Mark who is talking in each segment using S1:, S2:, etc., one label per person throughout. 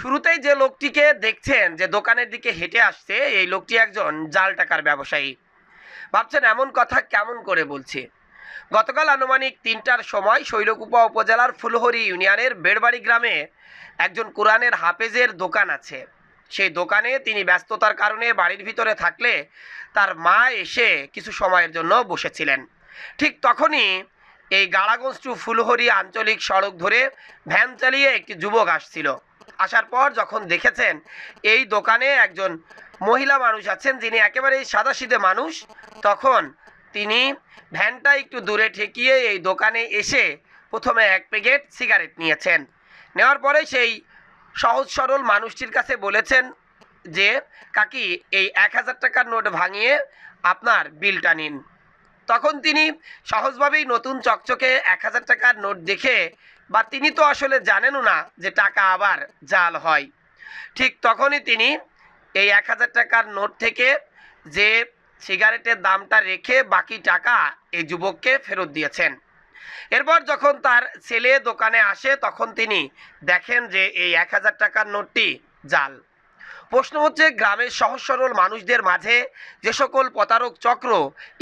S1: শুরুতেই যে লোকটিকে দেখছেন যে দোকানের দিকে হেঁটে আসছে, এই লোকটি একজন জাল টাকার ব্যবসায়ী। ভাবছেন এমন কথা কেমন করে বলছি। গতকাল আনুমানিক ৩টার সময় শৈলকুপা উপজেলার ফুলহরি ইউনিয়নের বেড়বাড়ি গ্রামে একজন কোরআনের হাফেজের দোকান আছে। সেই দোকানে তিনি ব্যস্ততার কারণে বাড়ির ভিতরে থাকলে তার মা এসে কিছু সময়ের জন্য বসেছিলেন। ঠিক তখনই এই গাড়াগঞ্জ টু ফুলহরি আঞ্চলিক সড়ক ধরে ভ্যান চালিয়ে একটি যুবক আসছিল। আসার পর যখন দেখেছেন এই দোকানে একজন মহিলা মানুষ আছেন যিনি একেবারেই সাদাসিধে মানুষ, তখন তিনি ভ্যানটা একটু দূরে ঠেকিয়ে এই দোকানে এসে প্রথমে ১ প্যাকেট সিগারেট নিয়েছেন। নেওয়ার পরে সেই সহজ সরল মানুষটির কাছে বলেছেন যে, কাকি এই ১,০০০ টাকার নোট ভাঙিয়ে আপনার বিলটা নিন। তখন তিনি সহজভাবেই নতুন চকচকে ১,০০০ টাকার নোট দেখে, বা তিনি তো আসলে জানেনও না যে টাকা আবার জাল হয়, ঠিক তখনই তিনি এই ১,০০০ টাকার নোট থেকে যে সিগারেটের দামটা রেখে বাকি টাকা এই যুবককে ফেরত দিয়েছেন। এরপর যখন তার ছেলে দোকানে আসে তখন তিনি দেখেন যে এই ১,০০০ টাকার নোটটি জাল। প্রশ্ন হচ্ছে, গ্রামের সহজ সরল মানুষদের মাঝে যে সকল প্রতারক চক্র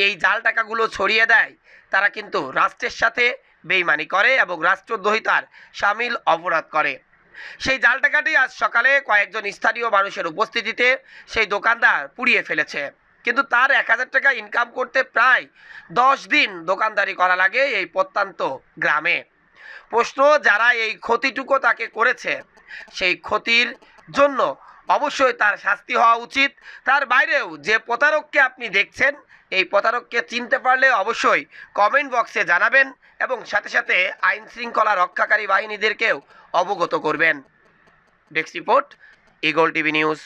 S1: এই জাল টাকাগুলো ছড়িয়ে দেয়, তারা কিন্তু রাষ্ট্রের সাথে বেইমানি করে এবং রাষ্ট্রদ্রোহিতার সামিল অপরাধ করে। সেই জাল টাকাটি আজ সকালে কয়েকজন স্থানীয় মানুষের উপস্থিতিতে সেই দোকানদার পুড়িয়ে ফেলেছে। কিন্তু তার ১,০০০ টাকা ইনকাম করতে প্রায় ১০ দিন দোকানদারি করা লাগে এই প্রত্যন্ত গ্রামে। প্রশ্ন, যারা এই ক্ষতিটুকু তাকে করেছে, সেই ক্ষতির জন্য অবশ্যই তার শাস্তি হওয়া উচিত। তার বাইরেও যে প্রতারককে আপনি দেখছেন, এই প্রতারককে চিনতে পারলে অবশ্যই কমেন্ট বক্সে জানাবেন এবং সাথে সাথে আইন শৃঙ্খলা রক্ষাকারী বাহিনীদেরকেও অবগত করবেন। Desk report, eagle TV news.